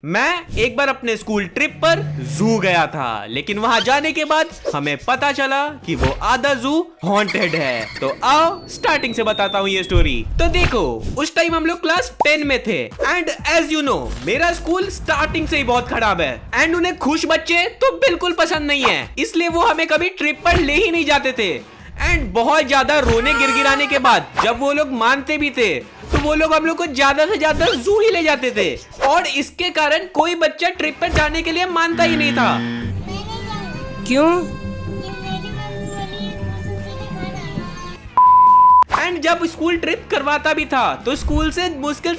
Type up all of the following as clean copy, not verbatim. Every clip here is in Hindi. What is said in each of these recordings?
मैं एक बार अपने स्कूल ट्रिप पर जू गया था, लेकिन वहां जाने के बाद हमें पता चला कि वो आधा जू हॉन्टेड है। तो आओ स्टार्टिंग से बताता हूँ ये स्टोरी। तो देखो, उस टाइम हम लोग क्लास 10 में थे एंड एज यू नो मेरा स्कूल स्टार्टिंग से ही बहुत खराब है एंड उन्हें खुश बच्चे तो बिल्कुल पसंद नहीं है, इसलिए वो हमें कभी ट्रिप पर ले ही नहीं जाते थे। एंड बहुत ज्यादा रोने गिड़गिड़ाने के बाद जब वो लोग मानते भी थे तो वो लोग हम लोग को ज्यादा से ज्यादा जू ही ले जाते थे और इसके कारण कोई बच्चा ट्रिप पर जाने के लिए मानता ही नहीं था। क्यों? एंड जब स्कूल ट्रिप करवाता भी था तो स्कूल से मुश्किल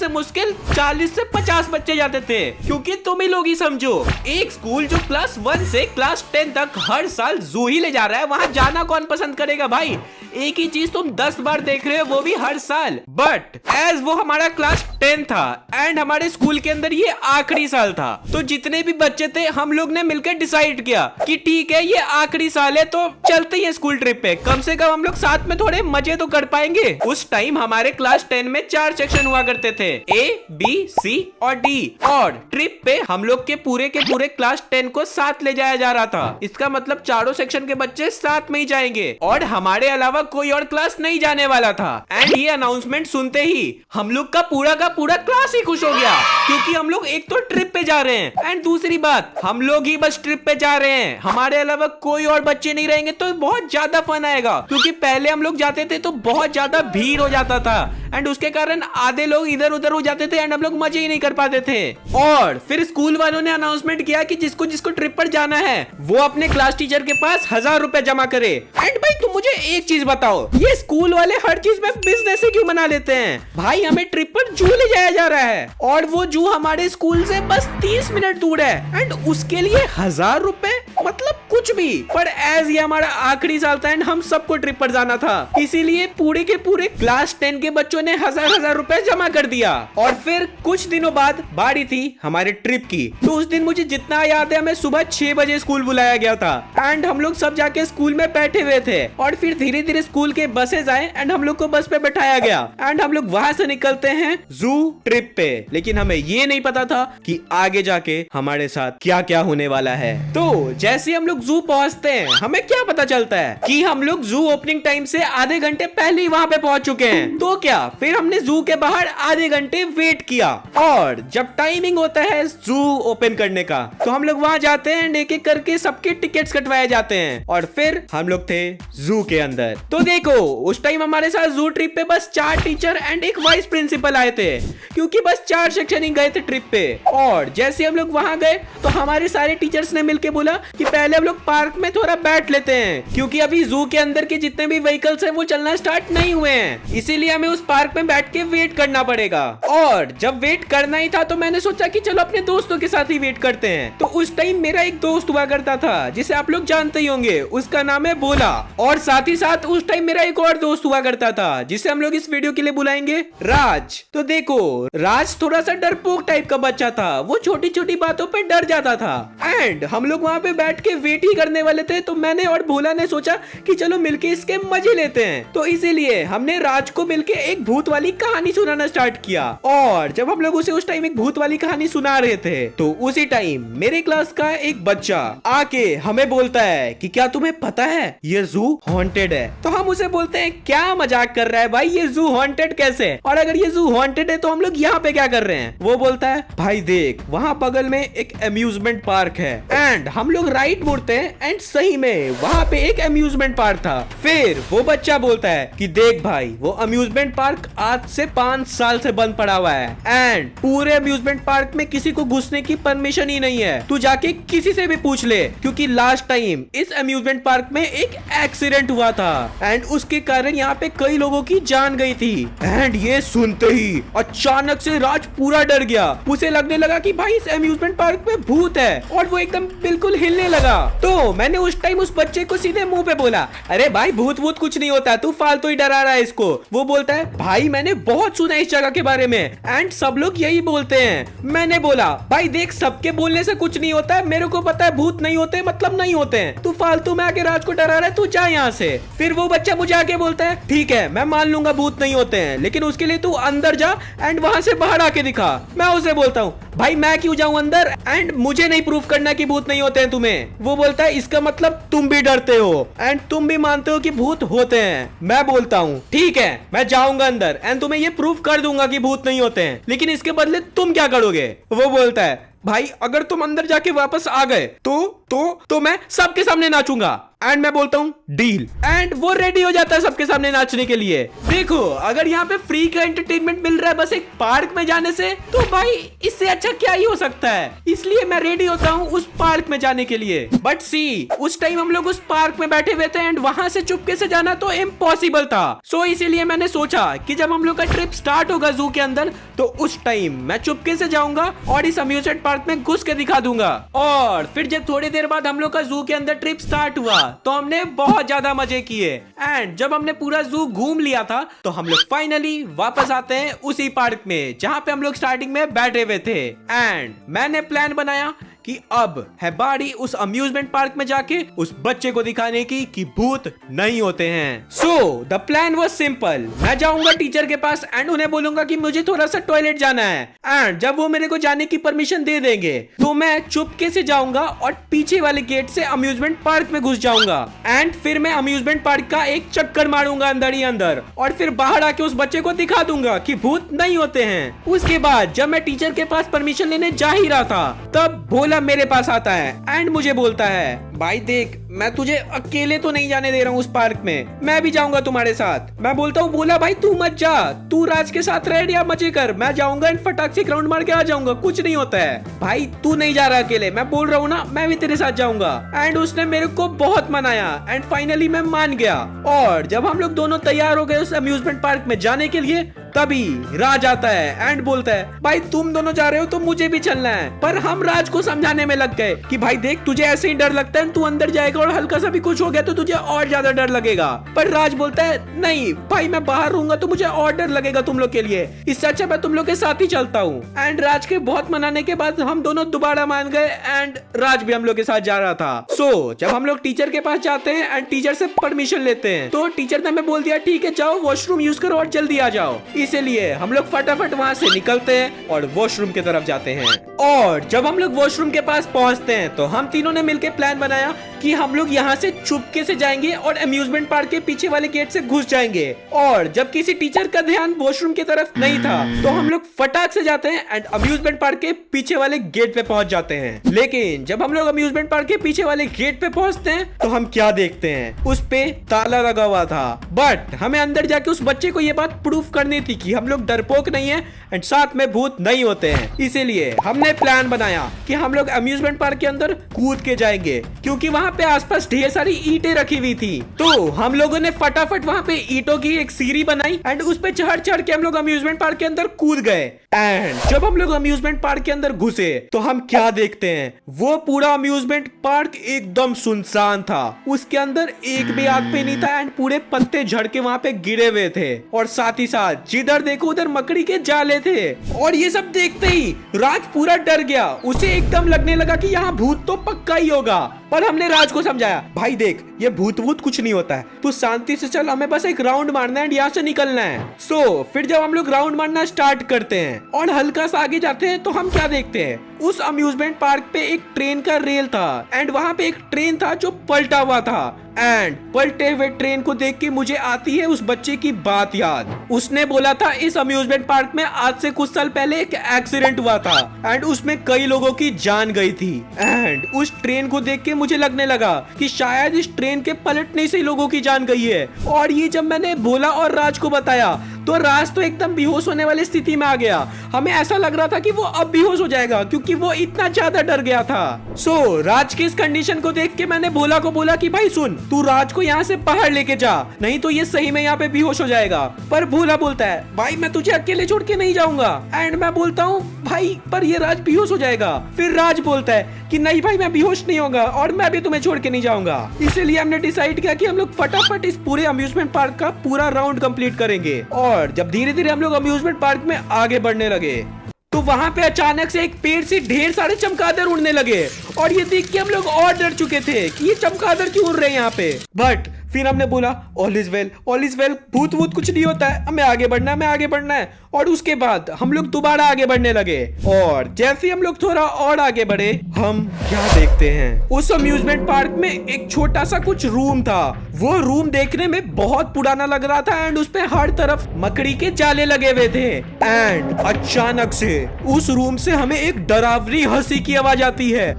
40 से 50 बच्चे जाते थे, क्योंकि तुम ही लोग ही समझो, एक स्कूल जो क्लास 1 से क्लास 10 तक हर साल जू ही ले जा रहा है, वहां जाना कौन पसंद करेगा भाई? एक ही चीज तुम 10 बार देख रहे हो, वो भी हर साल। बट एज वो हमारा क्लास 10 था एंड हमारे स्कूल के अंदर ये आखिरी साल था, तो जितने भी बच्चे थे हम लोग ने मिलकर डिसाइड किया कि ठीक है ये आखिरी साल है तो चलते ही स्कूल ट्रिप पे, कम से कम हम लोग साथ में थोड़े मजे तो कर पाएंगे। उस टाइम हमारे क्लास 10 में 4 सेक्शन हुआ करते थे, A, B, C और D, और ट्रिप पे हम लोग के पूरे क्लास 10 को साथ ले जाया जा रहा था। इसका मतलब चारों सेक्शन के बच्चे साथ में ही जाएंगे और हमारे अलावा कोई और क्लास नहीं जाने वाला था। एंड ये अनाउंसमेंट सुनते ही हम लोग का पूरा क्लास ही खुश हो गया, क्योंकि हम लोग एक तो ट्रिप पे जा रहे हैं एंड दूसरी बात हम लोग ही बस ट्रिप पे जा रहे हैं, हमारे अलावा कोई और बच्चे नहीं रहेंगे, तो बहुत ज्यादा फन आएगा। क्योंकि पहले हम लोग जाते थे तो बहुत ज्यादा भीड़ हो जाता था एंड उसके कारण आधे लोग इधर उधर हो जाते थे एंड हम लोग मजे ही नहीं कर पाते थे। और फिर स्कूल वालों ने अनाउंसमेंट किया कि जिसको जिसको ट्रिप पर जाना है वो अपने क्लास टीचर के पास 1000 रुपए जमा करे। एंड भाई तुम मुझे एक चीज बताओ, ये स्कूल वाले हर चीज में बिजनेस ही क्यों बना लेते हैं? भाई हमें ट्रिप पर जू ले जाया जा रहा है और वो जू हमारे स्कूल से बस 30 मिनट दूर है एंड उसके लिए 1000 रुपए, मतलब कुछ भी। पर एज ये हमारा आखिरी साल था एंड हम सबको ट्रिप पर जाना था, इसीलिए पूरे के पूरे क्लास 10 के बच्चों ने 1000 रुपए जमा कर दिया। और फिर कुछ दिनों बाद बारी थी हमारे ट्रिप की। तो उस दिन मुझे जितना याद है, हमें सुबह 6 बजे स्कूल बुलाया गया था एंड हम लोग सब जाके स्कूल में बैठे हुए थे और फिर धीरे धीरे स्कूल के बसेज आए एंड हम लोग को बस पे बैठाया गया एंड हम लोग वहां से निकलते हैं जू ट्रिप पे। लेकिन हमें ये नहीं पता था कि आगे जाके हमारे साथ क्या क्या होने वाला है। तो जैसे हम लोग जू पहुंचते हैं हमें क्या पता चलता है कि हम लोग जू ओपनिंग टाइम से आधे घंटे पहले ही वहां पे पहुंच चुके हैं। तो क्या फिर हमने जू के बाहर आधे घंटे वेट किया और जब टाइमिंग होता है जू ओपन करने का तो हम लोग वहां जाते हैं एंड एक एक करके सबके टिकट्स कटवाए जाते हैं और फिर हम लोग थे जू के अंदर। तो देखो उस टाइम हमारे साथ जू ट्रिप पे बस 4 टीचर एंड एक वाइस प्रिंसिपल आए थे, क्योंकि बस 4 सेक्शन ही गए थे ट्रिप पे। और जैसे हम लोग वहां गए तो हमारे सारे टीचर्स ने मिलके बोला कि पहले हम लोग पार्क में थोड़ा बैठ लेते हैं, क्योंकि अभी जू के अंदर के जितने भी व्हीकल्स हैं वो चलना स्टार्ट नहीं हुए हैं, इसीलिए हमें उस पार्क में बैठ के वेट करना पड़ेगा। और जब वेट करना ही था तो मैंने सोचा कि चलो अपने दोस्तों के साथ ही वेट करते हैं। तो उस टाइम मेरा एक दोस्त हुआ करता था जिसे आप लोग जानते ही होंगे, उसका नाम है भोला। और साथ ही साथ उस टाइम मेरा एक और दोस्त हुआ करता था जिसे हम लोग इस वीडियो के लिए बुलाएंगे राज। तो देखो राज थोड़ा सा डरपोक टाइप का बच्चा था, वो छोटी छोटी बातों पे डर जाता था एंड हम लोग वहां पे बैठ के वेट ही करने वाले थे। तो मैंने और भोला ने सोचा कि चलो मिलके इसके मजे लेते हैं, तो इसीलिए हमने राज को मिलके एक भूत वाली कहानी सुनाना स्टार्ट किया। और जब हम लोग उसे उस टाइम एक भूत वाली कहानी सुना रहे थे तो उसी टाइम मेरे क्लास का एक बच्चा आके हमें बोलता है कि क्या तुम्हें पता है ये जू हॉन्टेड है? तो हम उसे बोलते हैं क्या मजाक कर रहा है भाई, ये जू हॉन्टेड कैसे? और अगर ये जू हॉन्टेड है तो हम लोग यहाँ पे क्या कर रहे हैं? वो बोलता है भाई देख वहाँ बगल में एक अम्यूजमेंट पार्क है। एंड हम लोग राइट मुड़ते हैं एंड सही में वहाँ पे एक अम्यूजमेंट पार्क था। फिर वो बच्चा बोलता है कि देख भाई वो अम्यूजमेंट पार्क आज से 5 साल से बंद पड़ा हुआ है एंड पूरे अम्यूजमेंट पार्क में किसी को घुसने की परमिशन ही नहीं है, तू जाके किसी से भी पूछ ले, क्योंकि लास्ट टाइम इस अम्यूजमेंट पार्क में एक एक्सीडेंट हुआ था एंड उसके कारण यहाँ पे कई लोगों की जान गई थी। एंड ये सुनते ही अचानक से राज पूरा डर गया, उसे लगने लगा कि भाई इस अम्यूजमेंट पार्क में भूत है और वो एकदम बिल्कुल हिलने लगा। तो मैंने उस टाइम उस बच्चे को सीधे मुंह पे बोला, अरे भाई भूत वूत कुछ नहीं होता, तू फालतू ही डरा रहा है इसको। वो बोलता है भाई मैंने बहुत सुना इस जगह के बारे में एंड सब लोग यही बोलते हैं। मैंने बोला भाई देख सबके बोलने से कुछ नहीं होता है, मेरे को पता है भूत नहीं होते मतलब नहीं होते हैं, तू फालतू में आके राज को डरा रहा है, तू जा यहाँ से। फिर वो बच्चा मुझे आके बोलता है ठीक है मैं मान लूंगा भूत नहीं होते हैं, लेकिन उसके लिए तू अंदर जा एंड वहां से बाहर आके दिखा। मैं उसे बोलता हूँ भाई मैं क्यों जाऊं अंदर, एंड मुझे नहीं प्रूफ करना कि भूत नहीं होते हैं तुम्हें। वो बोलता है इसका मतलब तुम भी डरते हो एंड तुम भी मानते हो कि भूत होते हैं। मैं बोलता हूँ ठीक है मैं जाऊंगा अंदर एंड तुम्हें ये प्रूफ कर दूंगा कि भूत नहीं होते हैं, लेकिन इसके बदले तुम क्या करोगे। वो बोलता है भाई अगर तुम अंदर जाके वापस आ गए तो मैं सबके सामने नाचूंगा। एंड मैं बोलता हूँ डील, एंड वो रेडी हो जाता है सबके सामने नाचने के लिए। देखो अगर यहाँ पे फ्री का एंटरटेनमेंट मिल रहा है बस एक पार्क में जाने से, तो भाई इससे अच्छा क्या ही हो सकता है। इसलिए मैं रेडी होता हूँ उस पार्क में जाने के लिए। बट सी उस टाइम हम लोग उस पार्क में बैठे हुए थे एंड वहां से चुपके से जाना तो इम्पॉसिबल था। सो इसीलिए मैंने सोचा कि जब हम लोग का ट्रिप स्टार्ट होगा जू के अंदर, तो उस टाइम मैं चुपके से जाऊंगा और इस अम्यूजमेंट पार्क में घुस के दिखा दूंगा। और फिर जब थोड़ी देर बाद हम लोग का जू के अंदर ट्रिप स्टार्ट हुआ तो हमने बहुत ज्यादा मजे किए। एंड जब हमने पूरा जू घूम लिया था तो हम लोग फाइनली वापस आते हैं उसी पार्क में जहां पे हम लोग स्टार्टिंग में बैठे हुए थे। एंड मैंने प्लान बनाया कि अब है बारी उस अम्यूजमेंट पार्क में जाके उस बच्चे को दिखाने की कि भूत नहीं होते हैं। So the plan was simple, मैं जाऊंगा टीचर के पास एंड उन्हें बोलूंगा कि मुझे थोड़ा सा टॉयलेट जाना है। एंड जब वो मेरे को जाने की परमिशन दे देंगे तो मैं चुपके से जाऊंगा और पीछे वाले गेट से अम्यूजमेंट पार्क में घुस जाऊंगा। एंड फिर मैं अम्यूजमेंट पार्क का एक चक्कर मारूंगा अंदर ही अंदर, और फिर बाहर आके उस बच्चे को दिखा दूंगा कि भूत नहीं होते हैं। उसके बाद जब मैं टीचर के पास परमिशन लेने जा ही रहा था तब भोला मेरे पास आता है एंड मुझे बोलता है भाई देख मैं तुझे अकेले तो नहीं जाने दे रहा हूँ उस पार्क में, मैं भी जाऊंगा तुम्हारे साथ। मैं बोलता हूँ भोला भाई तू मत जा, तू राज के साथ रह या मजे कर, मैं जाऊंगा एंड फटाक से ग्राउंड मार के आ जाऊंगा, कुछ नहीं होता है। भाई तू नहीं जा रहा अकेले, मैं बोल रहा हूँ ना मैं भी तेरे साथ जाऊंगा। एंड उसने मेरे को बहुत मनाया एंड फाइनली मैं मान गया। और जब हम लोग दोनों तैयार हो गए उस अम्यूजमेंट पार्क में जाने के लिए, तभी राज आता है एंड बोलता है भाई तुम दोनों जा रहे हो तो मुझे भी चलना है। पर हम राज को समझाने में लग गए कि भाई देख तुझे ऐसे ही डर लगता है, तू अंदर जाएगा और हल्का सा भी कुछ हो गया तो तुझे और ज्यादा डर लगेगा। पर राज बोलता है नहीं भाई मैं बाहर रहूंगा तो मुझे और डर लगेगा तुम लोग के लिए, इससे अच्छा मैं तुम लोग के साथ ही चलता हूँ। एंड राज के बहुत मनाने के बाद हम दोनों दोबारा मान गए एंड राज भी हम लोग के साथ जा रहा था। सो जब हम लोग टीचर के पास जाते हैं एंड टीचर से परमिशन लेते हैं तो टीचर ने हमें बोल दिया ठीक है जाओ वॉशरूम यूज करो और जल्दी आ जाओ। इसीलिए हम लोग फटाफट वहाँ से निकलते हैं और वॉशरूम की तरफ जाते हैं। और जब हम लोग वॉशरूम के पास पहुँचते हैं तो हम तीनों ने मिलकर प्लान बनाया कि हम लोग यहाँ से चुपके से जाएंगे और अम्यूजमेंट पार्क के पीछे वाले गेट से घुस जाएंगे। और जब किसी टीचर का ध्यान वॉशरूम की तरफ नहीं था तो हम लोग फटाक से जाते हैं एंड अम्यूजमेंट पार्क के पीछे वाले गेट पे पहुंच जाते हैं। लेकिन जब हम लोग अम्यूजमेंट पार्क के पीछे वाले गेट पे पहुंचते हैं तो हम क्या देखते हैं, उस पे ताला लगा हुआ था। बट हमें अंदर जाके उस बच्चे को ये बात प्रूफ करनी थी कि हम लोग डरपोक नहीं है एंड साथ में भूत नहीं होते हैं। इसीलिए हमने प्लान बनाया कि हम लोग अम्यूजमेंट पार्क के अंदर कूद के जाएंगे, क्योंकि वहाँ पे आसपास ढेर सारी ईंटें रखी हुई थी। तो हम लोगों ने फटाफट वहाँ पे ईंटों की एक सीढ़ी बनाई एंड उस पे चढ़ चढ़ के हम लोग अम्यूजमेंट पार्क के अंदर कूद गए। एंड जब हम लोग अम्यूजमेंट पार्क के अंदर घुसे तो हम क्या देखते हैं, वो पूरा अम्यूजमेंट पार्क एकदम सुनसान था। उसके अंदर एक भी आदमी नहीं था एंड पूरे पत्ते झड़ के वहाँ पे गिरे हुए थे, और साथ ही साथ जिधर देखो उधर मकड़ी के जाले थे। और ये सब देखते ही राज पूरा डर गया, उसे एकदम लगने लगा कि यहाँ भूत तो पक्का ही होगा। पर हमने राज को समझाया भाई देख ये भूत वूत कुछ नहीं होता है, तू शांति से चल, हमें बस एक राउंड मारना है एंड यहाँ से निकलना है। सो फिर जब हम लोग राउंड मारना स्टार्ट करते हैं और हल्का सा आगे जाते हैं तो हम क्या देखते हैं, उस अम्यूजमेंट पार्क पे एक ट्रेन का रेल था एंड वहाँ पे एक ट्रेन था जो पलटा हुआ था। एंड पलटे हुए ट्रेन को देख के मुझे आती है उस बच्चे की बात याद। उसने बोला था इस अम्यूजमेंट पार्क में आज से कुछ साल पहले एक एक्सीडेंट हुआ था एंड उसमें कई लोगों की जान गई थी। एंड उस ट्रेन को देख के मुझे लगने लगा कि शायद इस ट्रेन के पलटने से लोगों की जान गई है। और ये जब मैंने भोला और राज को बताया तो राज तो एकदम बेहोश होने वाली स्थिति में आ गया। हमें ऐसा लग रहा था कि वो अब बेहोश हो जाएगा क्योंकि वो इतना ज्यादा डर गया था। सो राज की इस कंडीशन को देख के मैंने भोला को बोला कि भाई सुन, तू राज को यहाँ से बाहर लेके जा, नहीं तो ये सही में यहाँ पे बेहोश हो जाएगा। पर भोला बोलता है भाई मैं तुझे अकेले छोड़ के नहीं जाऊंगा। एंड मैं बोलता हूँ भाई पर ये राज बेहोश हो जाएगा। फिर राज बोलता है कि नहीं भाई मैं बेहोश नहीं होगा और मैं भी तुम्हें छोड़ के नहीं जाऊंगा। इसीलिए हमने डिसाइड किया कि हम लोग फटाफट इस पूरे अम्यूजमेंट पार्क का पूरा राउंड कंप्लीट करेंगे। और जब धीरे धीरे हम लोग अम्यूजमेंट पार्क में आगे बढ़ने लगे तो वहां पे अचानक से एक पेड़ से ढेर सारे चमगादड़ उड़ने लगे और ये देख के हम लोग और डर चुके थे कि ये चमगादड़ क्यों उड़ रहे हैं यहाँ पे। बट फिर हमने बोला ऑल इज वेल, भूत वूत कुछ नहीं होता है, हमें आगे बढ़ना है, हमें आगे बढ़ना है। और उसके बाद हम लोग दोबारा आगे बढ़ने लगे और जैसे ही हम लोग थोड़ा और आगे बढ़े, हम क्या देखते हैं, उस अम्यूजमेंट पार्क में एक छोटा सा कुछ रूम था। वो रूम देखने में बहुत पुराना लग रहा था एंड उस पे हर तरफ मकड़ी के जाले लगे हुए थे। एंड अचानक से उस रूम से हमें एक डरावनी हंसी की आवाज आती है।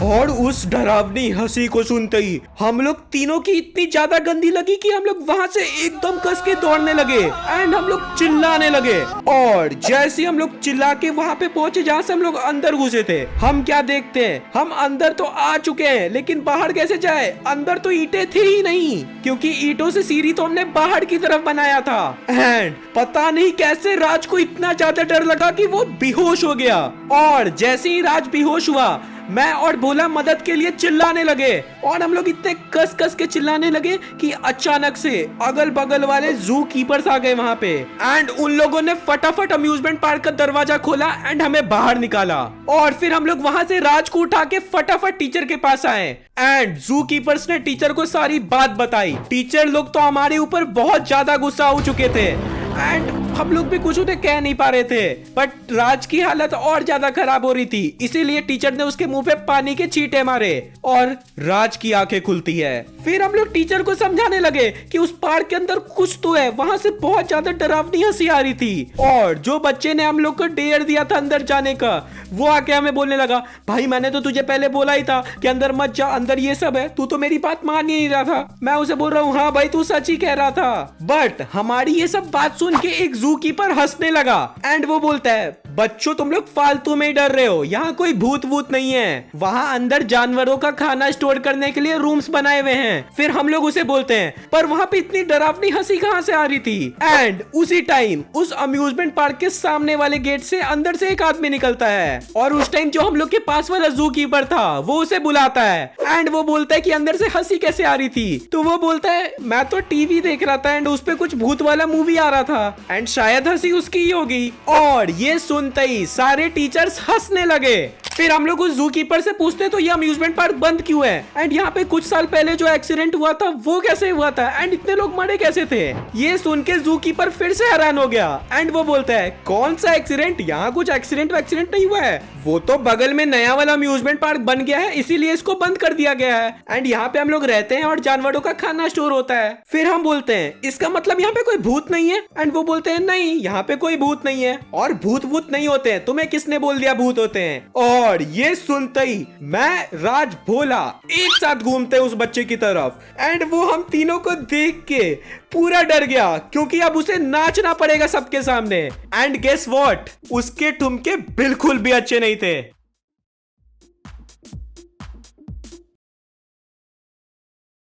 और उस डरावनी हंसी को सुनते ही हम लोग तीनों की इतनी ज्यादा गंदी लगी कि हम लोग वहां से एकदम कस के दौड़ने लगे एंड हम लोग चिल्लाने लगे। और जैसे हम लोग चिल्ला के वहां पे पहुंचे जहां से हम लोग अंदर घुसे थे, हम क्या देखते हैं, हम अंदर तो आ चुके हैं लेकिन बाहर कैसे जाए? अंदर तो ईंटें थी ही नहीं, क्योंकि ईंटों से सीढ़ी तो हमने बाहर की तरफ बनाया था। एंड पता नहीं कैसे राज को इतना ज्यादा डर लगा कि वो बेहोश हो गया। और जैसे ही राज बेहोश हुआ, मैं और भोला मदद के लिए चिल्लाने लगे और हम लोग इतने कस कस के चिल्लाने लगे कि अचानक से अगल बगल वाले जू कीपर्स आ गए वहां पे। एंड उन लोगों ने फटाफट अम्यूजमेंट पार्क का दरवाजा खोला एंड हमें बाहर निकाला। और फिर हम लोग वहां से राज को उठा के फटाफट टीचर के पास आए एंड जू कीपर्स ने टीचर को सारी बात बताई। टीचर लोग तो हमारे ऊपर बहुत ज्यादा गुस्सा हो चुके थे एंड हम लोग भी कुछ उन्हें कह नहीं पा रहे थे, बट राज की हालत और ज्यादा खराब हो रही थी, इसीलिए टीचर ने उसके मुंह पे पानी के छींटे मारे और राज की आंखें खुलती है। फिर हम लोग टीचर को समझाने लगे कि उस पार्क के अंदर कुछ तो है। वहां से बहुत ज्यादा डरावनी हंसी आ रही थी और जो बच्चे ने हम लोग को डेयर दिया था अंदर जाने का, वो आके हमें बोलने लगा, भाई मैंने तो तुझे पहले बोला ही था कि अंदर मत जा, अंदर ये सब है, तू तो मेरी बात मान ही नहीं रहा था। मैं उसे बोल रहा हूँ, हाँ भाई तू सच ही कह रहा था। बट हमारी ये सब बात सुन के एक जू कीपर हंसने लगा एंड वो बोलता है, बच्चों तुम लोग फालतू में डर रहे हो, यहाँ कोई भूत वूत नहीं है, वहाँ अंदर जानवरों का खाना स्टोर करने के लिए रूम्स बनाए हुए हैं। फिर हम लोग उसे बोलते हैं, पर वहाँ पे इतनी डरावनी हंसी कहाँ से आ रही थी? एंड उसी टाइम उस अम्यूजमेंट पार्क के सामने वाले गेट से अंदर से एक आदमी निकलता है और उस टाइम जो हम लोग के पास वाला जू कीपर था वो उसे बुलाता है एंड वो बोलता है कि अंदर से हंसी कैसे आ रही थी? तो वो बोलता है, मैं तो टीवी देख रहा था एंड उस पे कुछ भूत वाला मूवी आ रहा था एंड शायद हंसी उसकी ही होगी। और ये सुनते ही सारे टीचर्स हंसने लगे। फिर हम लोग उस जू कीपर से पूछते तो ये अम्यूजमेंट पार्क बंद क्यों है एंड यहाँ पे कुछ साल पहले जो एक्सीडेंट हुआ था वो कैसे हुआ था एंड इतने लोग मरे कैसे थे? ये सुन के जू कीपर फिर से हैरान हो गया एंड वो बोलता है, कौन सा एक्सीडेंट? यहाँ कुछ एक्सीडेंट नहीं हुआ है, वो तो बगल में नया वाला अम्यूजमेंट पार्क बन गया है, इसीलिए इसको बंद कर दिया गया है एंड यहाँ पे हम लोग रहते हैं और जानवरों का खाना स्टोर होता है। फिर हम बोलते हैं, इसका मतलब यहाँ पे कोई भूत नहीं है? एंड वो बोलते हैं, नहीं यहाँ पे कोई भूत नहीं है और भूत वूत नहीं होते हैं, तुम्हें किसने बोल दिया भूत होते हैं? और ये सुनते ही मैं, राज, भोला एक साथ घूमते उस बच्चे की तरफ एंड वो हम तीनों को देख के पूरा डर गया क्योंकि अब उसे नाचना पड़ेगा सबके सामने। एंड गेस व्हाट, उसके ठुमके बिल्कुल भी अच्छे नहीं थे।